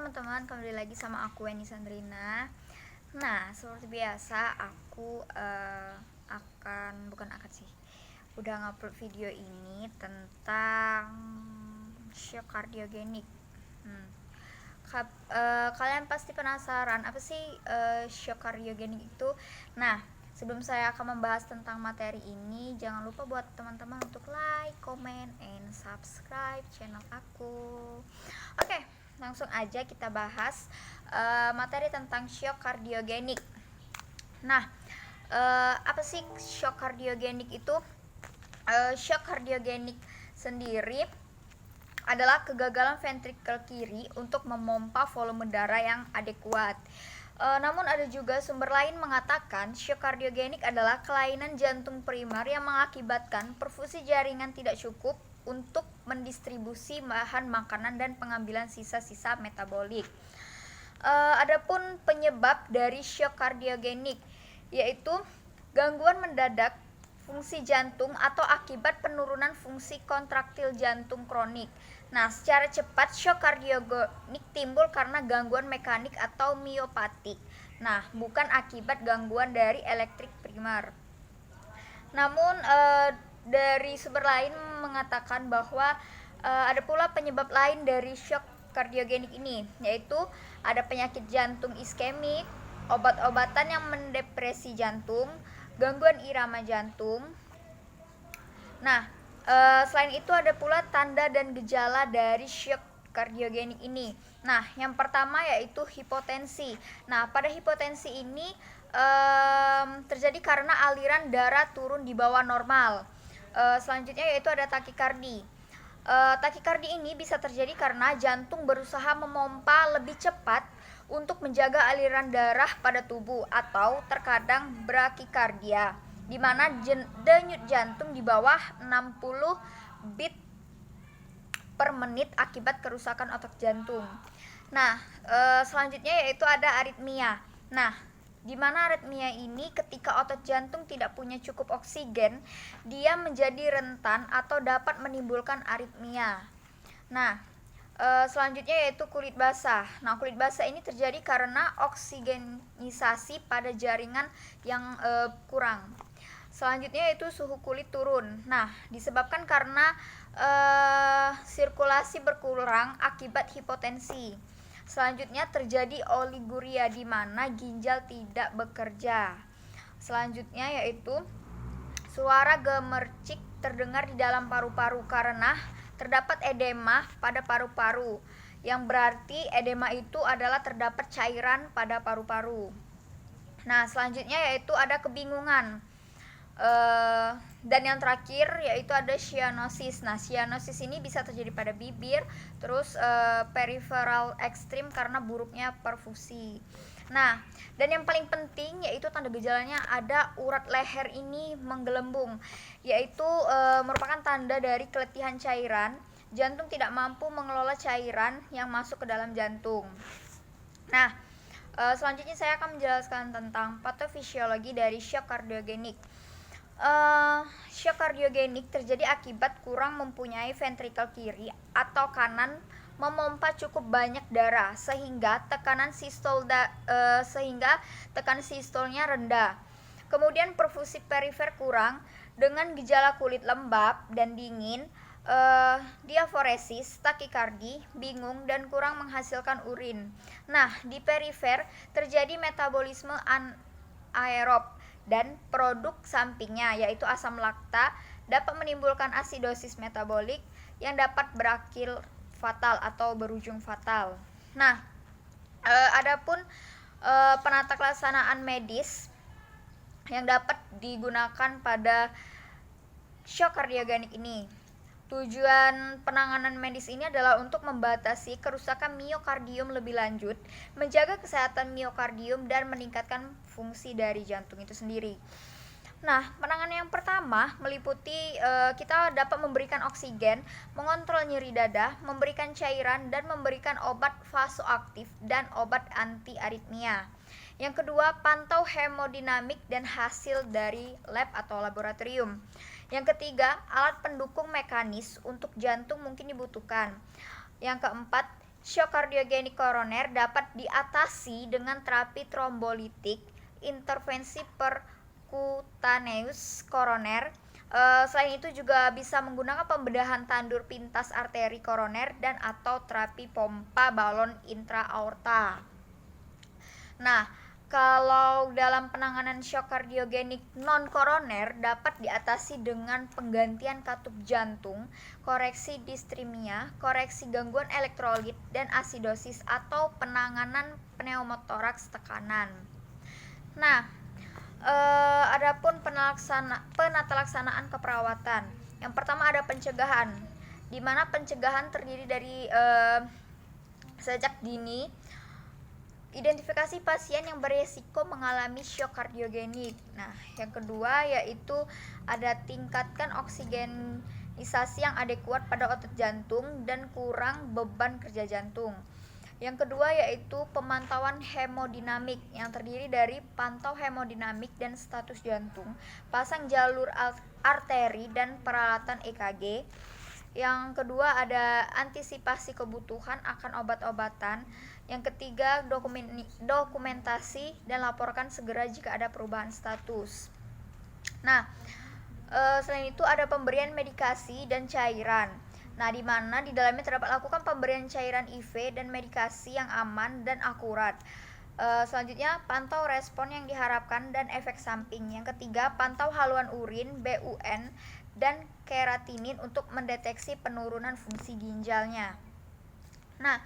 teman-teman, kembali lagi sama aku Weni Sandrina. Nah, seperti biasa aku udah ngupload video ini tentang shock kardiogenik. Kalian pasti penasaran apa sih shock kardiogenik itu? Nah, sebelum saya akan membahas tentang materi ini, jangan lupa buat teman-teman untuk like, comment, and subscribe channel aku. Oke, langsung aja kita bahas materi tentang shock kardiogenik. Nah, apa sih shock kardiogenik itu? Shock kardiogenik sendiri adalah kegagalan ventrikel kiri untuk memompa volume darah yang adekuat. Namun ada juga sumber lain mengatakan shock kardiogenik adalah kelainan jantung primer yang mengakibatkan perfusi jaringan tidak cukup untuk mendistribusi bahan makanan dan pengambilan sisa-sisa metabolik. Adapun penyebab dari shock kardiogenik yaitu gangguan mendadak fungsi jantung atau akibat penurunan fungsi kontraktil jantung kronik. Nah, secara cepat shock kardiogenik timbul karena gangguan mekanik atau miopatik. Nah, bukan akibat gangguan dari elektrik primer. Namun dari sumber lain mengatakan bahwa ada pula penyebab lain dari shock kardiogenik ini, yaitu ada penyakit jantung iskemik, obat-obatan yang mendepresi jantung, gangguan irama jantung. Nah, selain itu ada pula tanda dan gejala dari shock kardiogenik ini. Nah, yang pertama yaitu hipotensi. Nah, pada hipotensi ini terjadi karena aliran darah turun di bawah normal. Selanjutnya yaitu ada takikardi. Takikardi ini bisa terjadi karena jantung berusaha memompa lebih cepat untuk menjaga aliran darah pada tubuh, atau terkadang brakikardia, di mana denyut jantung di bawah 60 beat per menit akibat kerusakan otot jantung. Nah, selanjutnya yaitu ada aritmia. Nah, di mana aritmia ini ketika otot jantung tidak punya cukup oksigen, dia menjadi rentan atau dapat menimbulkan aritmia. Nah, selanjutnya yaitu kulit basah. Nah, kulit basah ini terjadi karena oksigenisasi pada jaringan yang kurang. Selanjutnya yaitu suhu kulit turun. Nah, disebabkan karena sirkulasi berkurang akibat hipotensi. Selanjutnya terjadi oliguria, di mana ginjal tidak bekerja. Selanjutnya yaitu suara gemercik terdengar di dalam paru-paru karena terdapat edema pada paru-paru, yang berarti edema itu adalah terdapat cairan pada paru-paru. Nah, selanjutnya yaitu ada kebingungan. Dan yang terakhir yaitu ada cyanosis. Nah, cyanosis ini bisa terjadi pada bibir, terus peripheral ekstrim karena buruknya perfusi. Nah, dan yang paling penting yaitu tanda gejalanya ada urat leher ini menggelembung, yaitu merupakan tanda dari keletihan cairan. Jantung tidak mampu mengelola cairan yang masuk ke dalam jantung. Nah, selanjutnya saya akan menjelaskan tentang patofisiologi dari shock kardiogenik. Shock kardiogenik terjadi akibat kurang mempunyai ventrikel kiri atau kanan memompa cukup banyak darah sehingga tekanan sistolnya rendah. Kemudian perfusi perifer kurang dengan gejala kulit lembab dan dingin, diaforesis, takikardi, bingung, dan kurang menghasilkan urin. Nah, di perifer terjadi metabolisme anaerob dan produk sampingnya yaitu asam lakta dapat menimbulkan asidosis metabolik yang dapat berakhir fatal atau berujung fatal. Nah, adapun penata kelaksanaan medis yang dapat digunakan pada shock kardiogenik ini. Tujuan penanganan medis ini adalah untuk membatasi kerusakan miokardium lebih lanjut, menjaga kesehatan miokardium, dan meningkatkan fungsi dari jantung itu sendiri. Nah, penanganan yang pertama meliputi kita dapat memberikan oksigen, mengontrol nyeri dada, memberikan cairan, dan memberikan obat vasoaktif dan obat anti aritmia. Yang kedua, pantau hemodinamik dan hasil dari lab atau laboratorium. Yang ketiga, alat pendukung mekanis untuk jantung mungkin dibutuhkan. Yang keempat, Shock kardiogenik koroner dapat diatasi dengan terapi trombolitik, intervensi perkutaneus koroner. Selain itu juga bisa menggunakan pembedahan tandur pintas arteri koroner dan atau terapi pompa balon intra-aorta. Nah, kalau dalam penanganan shock kardiogenik non-koroner dapat diatasi dengan penggantian katup jantung, koreksi distremia, koreksi gangguan elektrolit, dan asidosis atau penanganan pneumotoraks tekanan. Nah, adapun penata laksanaan keperawatan. Yang pertama ada pencegahan, di mana pencegahan terdiri dari sejak dini identifikasi pasien yang beresiko mengalami shock kardiogenik. Nah, yang kedua yaitu ada tingkatkan oksigenisasi yang adekuat pada otot jantung dan kurang beban kerja jantung. Yang kedua yaitu pemantauan hemodinamik yang terdiri dari pantau hemodinamik dan status jantung, pasang jalur arteri dan peralatan EKG. Yang kedua ada antisipasi kebutuhan akan obat-obatan. Yang ketiga dokumentasi dan laporkan segera jika ada perubahan status. Nah, selain itu ada pemberian medikasi dan cairan. Nah, di mana di dalamnya terdapat lakukan pemberian cairan IV dan medikasi yang aman dan akurat. Selanjutnya pantau respon yang diharapkan dan efek samping. Yang ketiga pantau haluan urin, BUN, dan keratinin untuk mendeteksi penurunan fungsi ginjalnya. Nah,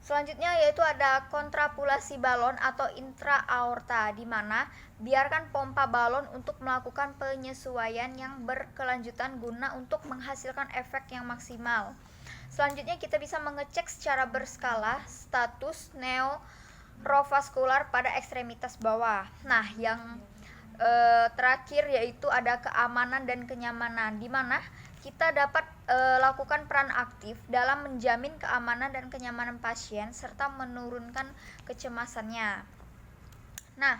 selanjutnya yaitu ada kontrapulasi balon atau intra-aorta, di mana biarkan pompa balon untuk melakukan penyesuaian yang berkelanjutan guna untuk menghasilkan efek yang maksimal. Selanjutnya kita bisa mengecek secara berskala status neurovaskular pada ekstremitas bawah. Nah, yang terakhir yaitu ada keamanan dan kenyamanan, di mana kita dapat lakukan peran aktif dalam menjamin keamanan dan kenyamanan pasien serta menurunkan kecemasannya. Nah,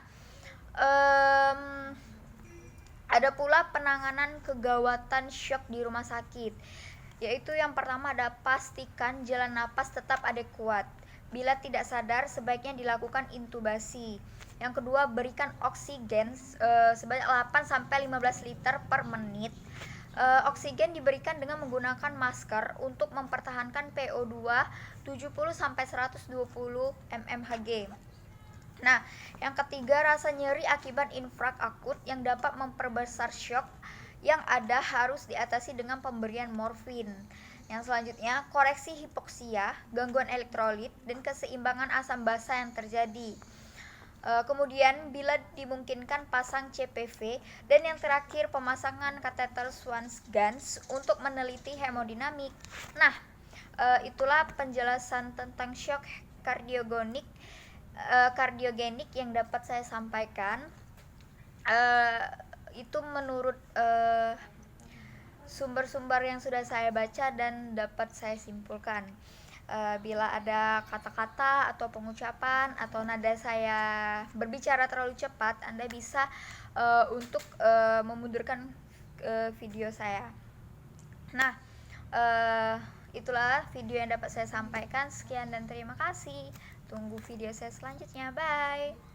ada pula penanganan kegawatan shock di rumah sakit, yaitu yang pertama ada pastikan jalan napas tetap adekuat. Bila tidak sadar, sebaiknya dilakukan intubasi. Yang kedua, berikan oksigen sebanyak 8-15 liter per menit. Oksigen diberikan dengan menggunakan masker untuk mempertahankan PO2 70-120 mmHg. Nah, yang ketiga, rasa nyeri akibat infrak akut yang dapat memperbesar shock yang ada harus diatasi dengan pemberian morfin. Yang selanjutnya, koreksi hipoksia, gangguan elektrolit, dan keseimbangan asam basa yang terjadi. Kemudian bila dimungkinkan pasang CPV, dan yang terakhir pemasangan kateter Swan-Ganz untuk meneliti hemodinamik. Nah, itulah penjelasan tentang shock kardiogenik yang dapat saya sampaikan. Itu menurut sumber-sumber yang sudah saya baca dan dapat saya simpulkan. Bila ada kata-kata atau pengucapan atau nada saya berbicara terlalu cepat, Anda bisa untuk memundurkan video saya. Nah, itulah video yang dapat saya sampaikan. Sekian dan terima kasih. Tunggu video saya selanjutnya. Bye.